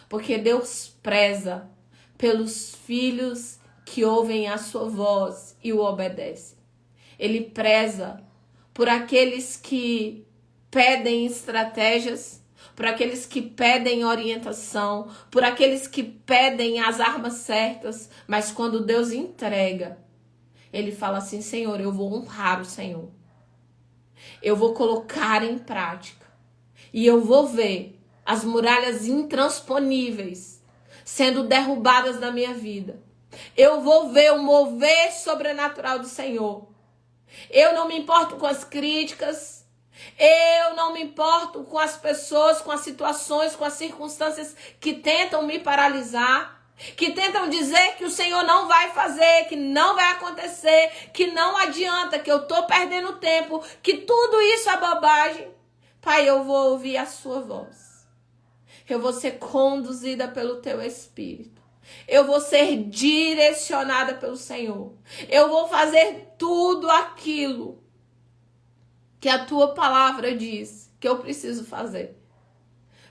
A: Porque Deus preza pelos filhos que ouvem a sua voz e o obedecem. Ele preza por aqueles que pedem estratégias, por aqueles que pedem orientação, por aqueles que pedem as armas certas, mas quando Deus entrega, ele fala assim, Senhor, eu vou honrar o Senhor. Eu vou colocar em prática. E eu vou ver as muralhas intransponíveis sendo derrubadas da minha vida. Eu vou ver o mover sobrenatural do Senhor. Eu não me importo com as críticas. Eu não me importo com as pessoas, com as situações, com as circunstâncias que tentam me paralisar, que tentam dizer que o Senhor não vai fazer, que não vai acontecer, que não adianta, que eu estou perdendo tempo, que tudo isso é bobagem. Pai, eu vou ouvir a sua voz. Eu vou ser conduzida pelo teu Espírito. Eu vou ser direcionada pelo Senhor. Eu vou fazer tudo aquilo que a tua palavra diz que eu preciso fazer.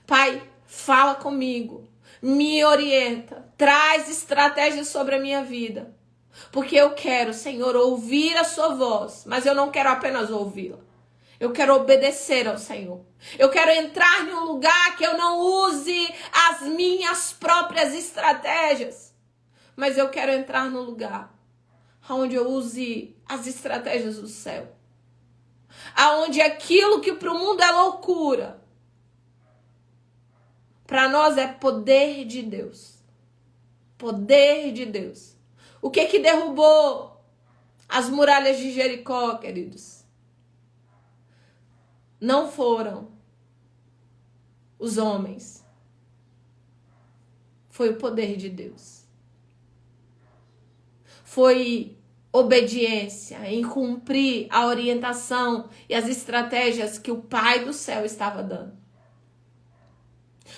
A: Pai, fala comigo. Me orienta. Traz estratégias sobre a minha vida. Porque eu quero, Senhor, ouvir a sua voz. Mas eu não quero apenas ouvi-la. Eu quero obedecer ao Senhor. Eu quero entrar em um lugar que eu não use as minhas próprias estratégias. Mas eu quero entrar num lugar onde eu use as estratégias do céu. Aonde aquilo que para o mundo é loucura, Para nós é poder de Deus. Poder de Deus. O que derrubou as muralhas de Jericó, queridos? Não foram os homens. Foi o poder de Deus. Foi obediência em cumprir a orientação e as estratégias que o Pai do céu estava dando.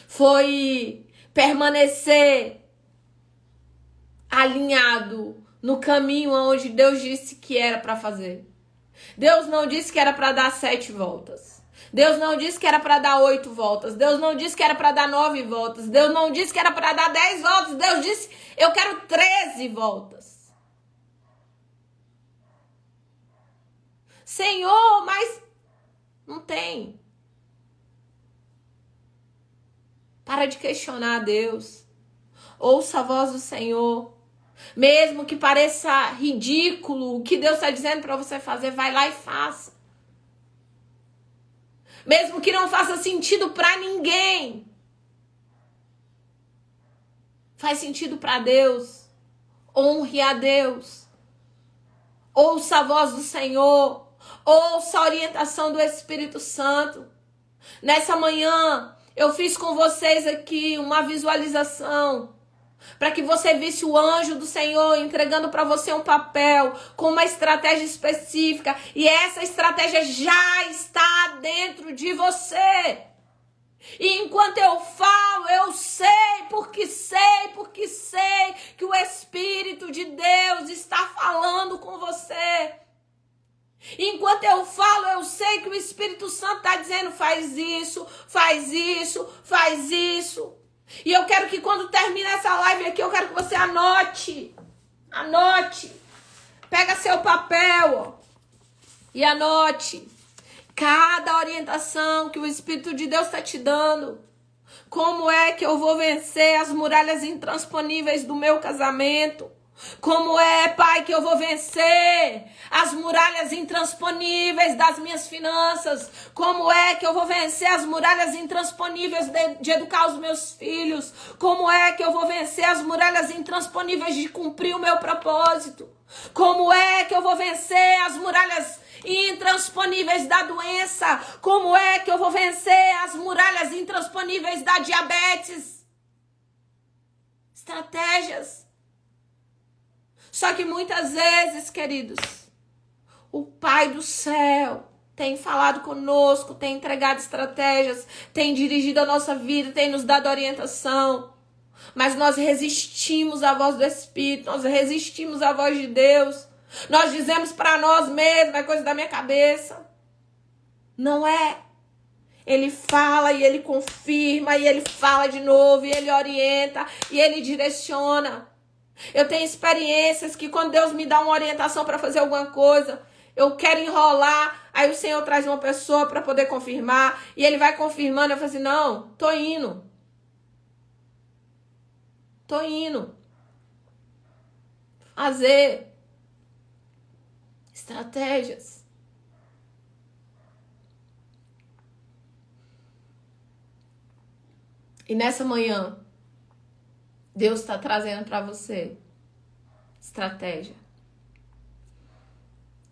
A: Foi permanecer alinhado no caminho onde Deus disse que era para fazer. Deus não disse que era para dar 7 voltas. Deus não disse que era para dar 8 voltas. Deus não disse que era para dar 9 voltas. Deus não disse que era para dar 10 voltas. Deus disse, eu quero 13 voltas. Senhor, mas não tem. Para de questionar a Deus. Ouça a voz do Senhor. Mesmo que pareça ridículo o que Deus está dizendo para você fazer, vai lá e faça. Mesmo que não faça sentido para ninguém, faz sentido para Deus. Honre a Deus. Ouça a voz do Senhor. Ouça a orientação do Espírito Santo. Nessa manhã, eu fiz com vocês aqui uma visualização para que você visse o anjo do Senhor entregando para você um papel com uma estratégia específica. E essa estratégia já está dentro de você. E enquanto eu falo, eu sei que o Espírito de Deus está falando com você. Enquanto eu falo, eu sei que o Espírito Santo está dizendo, faz isso, faz isso, faz isso. E eu quero que quando terminar essa live aqui, eu quero que você anote. Anote. Pega seu papel, ó, e anote cada orientação que o Espírito de Deus está te dando. Como é que eu vou vencer as muralhas intransponíveis do meu casamento? Como é, Pai, que eu vou vencer as muralhas intransponíveis das minhas finanças? Como é que eu vou vencer as muralhas intransponíveis de educar os meus filhos? Como é que eu vou vencer as muralhas intransponíveis de cumprir o meu propósito? Como é que eu vou vencer as muralhas intransponíveis da doença? Como é que eu vou vencer as muralhas intransponíveis da diabetes? Estratégias. Só que muitas vezes, queridos, o Pai do céu tem falado conosco, tem entregado estratégias, tem dirigido a nossa vida, tem nos dado orientação. Mas nós resistimos à voz do Espírito, nós resistimos à voz de Deus. Nós dizemos para nós mesmos, é coisa da minha cabeça. Não é. Ele fala e ele confirma, e ele fala de novo, e ele orienta, e ele direciona. Eu tenho experiências que quando Deus me dá uma orientação para fazer alguma coisa, eu quero enrolar, aí o Senhor traz uma pessoa para poder confirmar, e ele vai confirmando, eu falo assim, não, tô indo. Tô indo. Fazer estratégias. E nessa manhã, Deus está trazendo para você estratégia,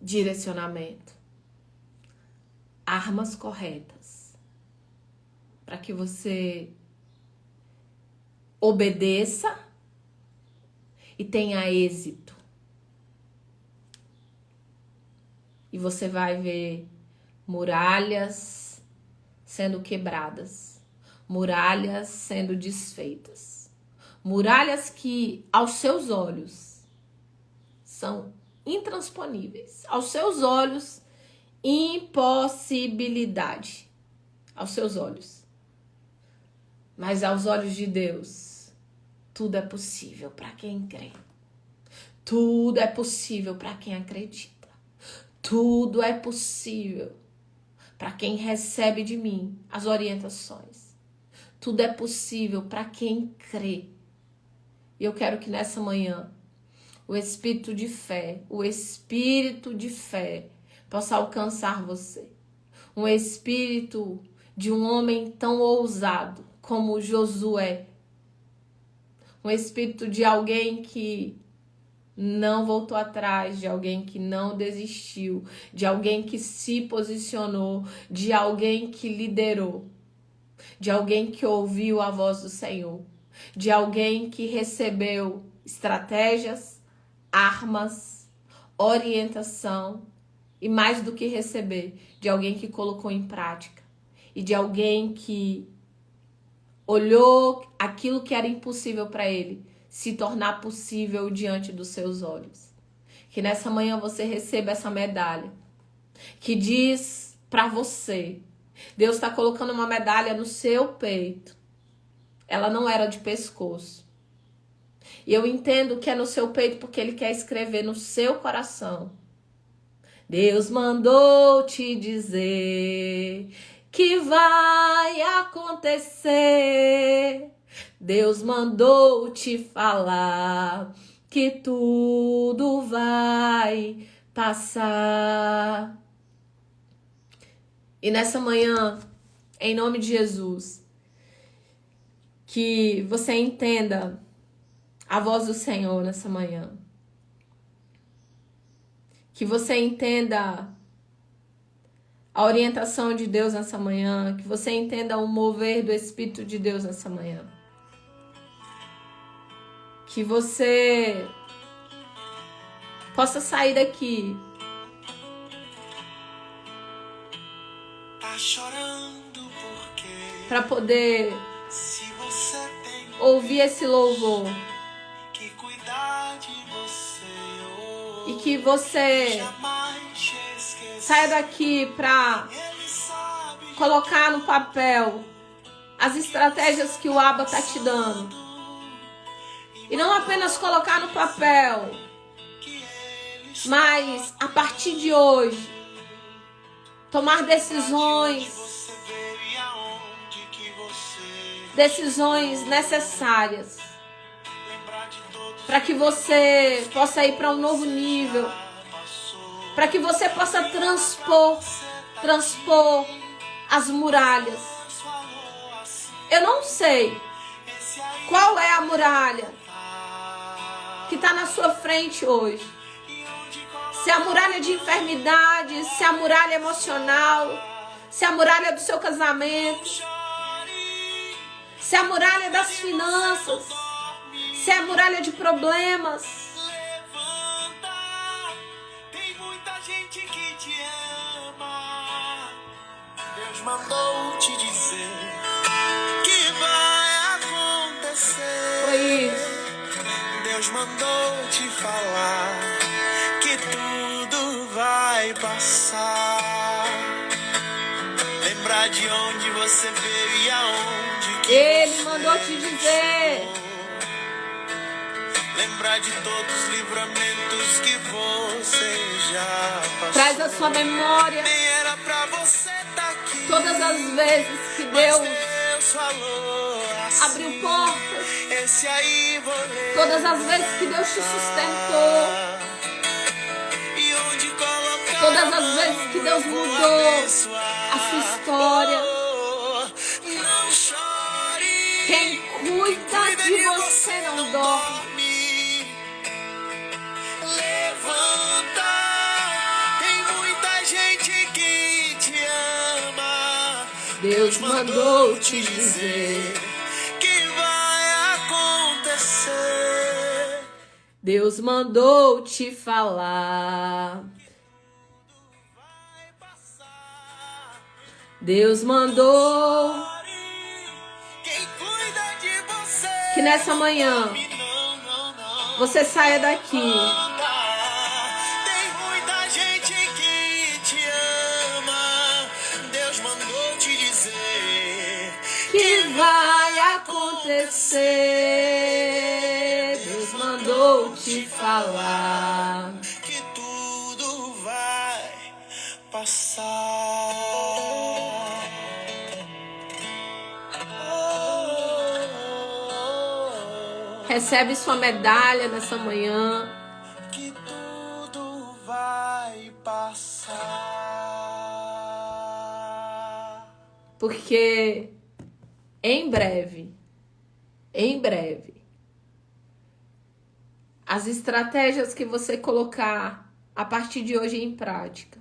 A: direcionamento, armas corretas, para que você obedeça e tenha êxito. E você vai ver muralhas sendo quebradas, muralhas sendo desfeitas. Muralhas que, aos seus olhos, são intransponíveis. Aos seus olhos, impossibilidade. Aos seus olhos. Mas aos olhos de Deus, tudo é possível para quem crê. Tudo é possível para quem acredita. Tudo é possível para quem recebe de mim as orientações. Tudo é possível para quem crê. E eu quero que nessa manhã o espírito de fé possa alcançar você. Um espírito de um homem tão ousado como Josué. Um espírito de alguém que não voltou atrás, de alguém que não desistiu, de alguém que se posicionou, de alguém que liderou, de alguém que ouviu a voz do Senhor, de alguém que recebeu estratégias, armas, orientação e, mais do que receber, de alguém que colocou em prática e de alguém que olhou aquilo que era impossível para ele se tornar possível diante dos seus olhos. Que nessa manhã você receba essa medalha que diz para você, Deus está colocando uma medalha no seu peito. Ela não era de pescoço. E eu entendo que é no seu peito porque Ele quer escrever no seu coração. Deus mandou te dizer que vai acontecer. Deus mandou te falar que tudo vai passar. E nessa manhã, em nome de Jesus, que você entenda a voz do Senhor nessa manhã. Que você entenda a orientação de Deus nessa manhã. Que você entenda o mover do Espírito de Deus nessa manhã. Que você possa sair daqui para poder ouvir esse louvor. E que você saia daqui para colocar no papel as estratégias que o Abba está te dando. E não apenas colocar no papel, mas a partir de hoje, tomar decisões necessárias para que você possa ir para um novo nível, para que você possa transpor as muralhas. Eu não sei qual é a muralha que está na sua frente hoje. Se é a muralha de enfermidade, se é a muralha emocional, se é a muralha do seu casamento, se é a muralha das finanças, se é a muralha de problemas.
B: Tem muita gente que te ama. Deus mandou te dizer que vai acontecer.
A: Foi isso.
B: Deus mandou te falar que tudo vai passar. Lembrar de onde você veio e aonde que
A: Ele
B: você
A: mandou te dizer.
B: chegou. Lembrar de todos os livramentos que você já passou.
A: Traz a sua memória
B: Nem era pra você tá aqui.
A: todas as vezes que Deus
B: Falou assim,
A: abriu portas,
B: esse aí vou ler.
A: todas as vezes que Deus te sustentou,
B: E onde colocar,
A: todas as vezes que Deus mudou a sua história.
B: Não chore.
A: Quem cuida de você não dorme.
B: Levanta. Tem muita gente que te ama.
A: Deus mandou te dizer.
B: Que vai acontecer.
A: Deus mandou te falar.
B: Vai passar.
A: Deus mandou
B: Quem cuida de você.
A: que nessa manhã
B: Não.
A: você saia daqui
B: Tem muita gente que te ama. Deus mandou te dizer
A: que vai acontecer. Deus mandou te falar.
B: que tudo vai passar.
A: Recebe sua medalha nessa manhã.
B: Que tudo vai passar.
A: Porque em breve, as estratégias que você colocar a partir de hoje em prática,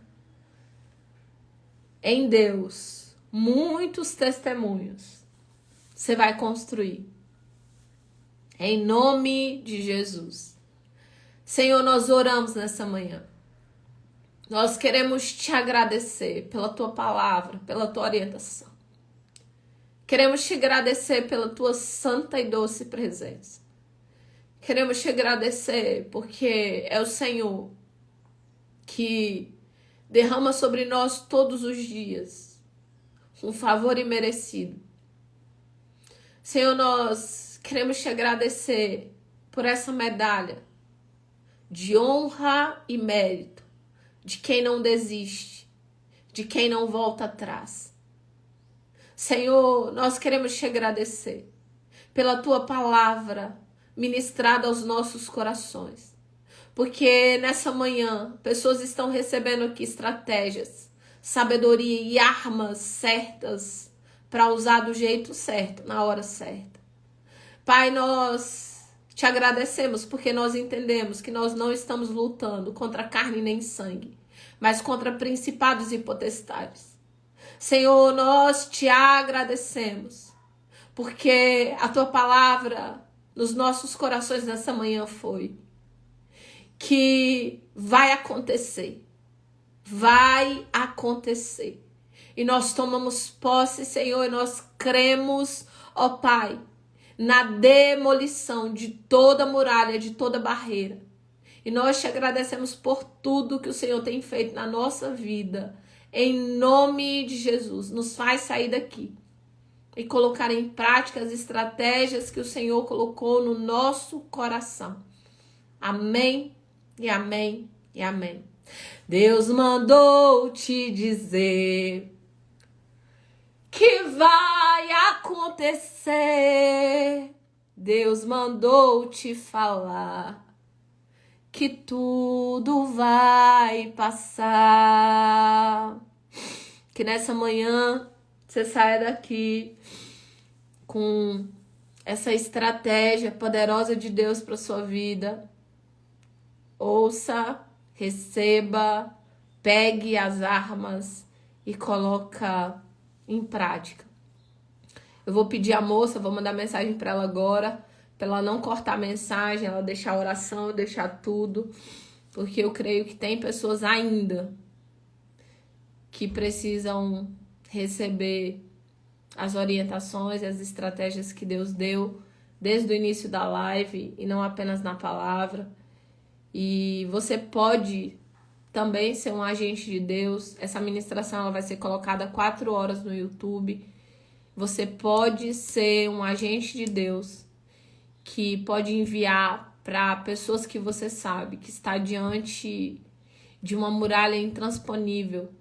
A: em Deus, muitos testemunhos você vai construir. Em nome de Jesus. Senhor, nós oramos nessa manhã. Nós queremos te agradecer pela tua palavra, pela tua orientação. Queremos te agradecer pela tua santa e doce presença. Queremos te agradecer porque é o Senhor que derrama sobre nós todos os dias um favor imerecido. Senhor, nós queremos te agradecer por essa medalha de honra e mérito de quem não desiste, de quem não volta atrás. Senhor, nós queremos te agradecer pela tua palavra ministrada aos nossos corações. Porque nessa manhã, pessoas estão recebendo aqui estratégias, sabedoria e armas certas para usar do jeito certo, na hora certa. Pai, nós te agradecemos porque nós entendemos que nós não estamos lutando contra carne nem sangue, mas contra principados e potestades. Senhor, nós te agradecemos porque a tua palavra nos nossos corações nessa manhã foi que vai acontecer. Vai acontecer. E nós tomamos posse, Senhor, e nós cremos, ó Pai, na demolição de toda muralha, de toda barreira. E nós te agradecemos por tudo que o Senhor tem feito na nossa vida. Em nome de Jesus, nos faz sair daqui e colocar em prática as estratégias que o Senhor colocou no nosso coração. Amém, e amém, e amém. Deus mandou te dizer que vai acontecer. Deus mandou te falar que tudo vai passar. Que nessa manhã você saia daqui com essa estratégia poderosa de Deus para sua vida. Ouça, receba, pegue as armas e coloca em prática. Eu vou pedir à moça, vou mandar mensagem para ela agora, para ela não cortar a mensagem, ela deixar a oração, deixar tudo, porque eu creio que tem pessoas ainda que precisam receber as orientações, as estratégias que Deus deu desde o início da live e não apenas na palavra. E você pode também ser um agente de Deus. Essa ministração ela vai ser colocada 4 horas no YouTube. Você pode ser um agente de Deus que pode enviar para pessoas que você sabe que está diante de uma muralha intransponível,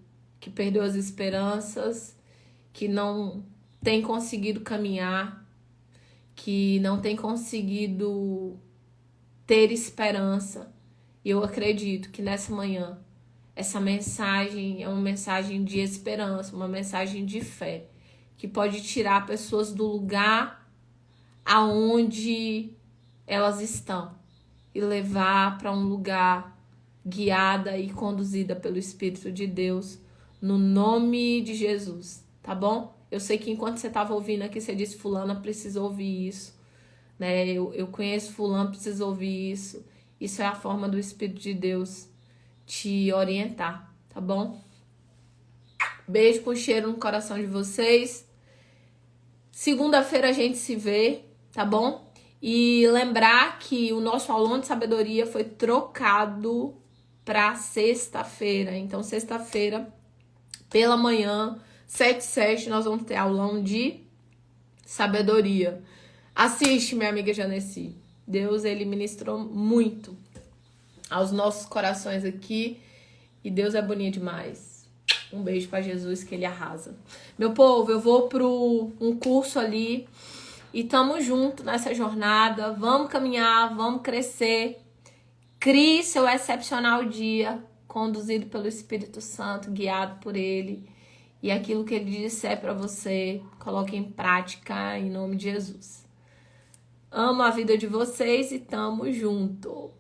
A: que perdeu as esperanças, que não tem conseguido caminhar, que não tem conseguido ter esperança. E eu acredito que nessa manhã essa mensagem é uma mensagem de esperança, uma mensagem de fé, que pode tirar pessoas do lugar aonde elas estão e levar para um lugar guiada e conduzida pelo Espírito de Deus, no nome de Jesus, tá bom? Eu sei que enquanto você estava ouvindo aqui, você disse, fulana precisa ouvir isso, né? Eu conheço fulano, precisa ouvir isso. Isso é a forma do Espírito de Deus te orientar, tá bom? Beijo com cheiro no coração de vocês. Segunda-feira a gente se vê, tá bom? E lembrar que o nosso aulão de sabedoria foi trocado para sexta-feira. Então, sexta-feira, pela manhã, 7h07, nós vamos ter aulão de sabedoria. Assiste, minha amiga Janeci. Deus, ele ministrou muito aos nossos corações aqui. E Deus é bonito demais. Um beijo para Jesus, que ele arrasa. Meu povo, eu vou pro um curso ali. E tamo junto nessa jornada. Vamos caminhar, vamos crescer. Crie seu excepcional dia, conduzido pelo Espírito Santo, guiado por ele. E aquilo que ele disser para você, coloque em prática em nome de Jesus. Amo a vida de vocês e tamo junto.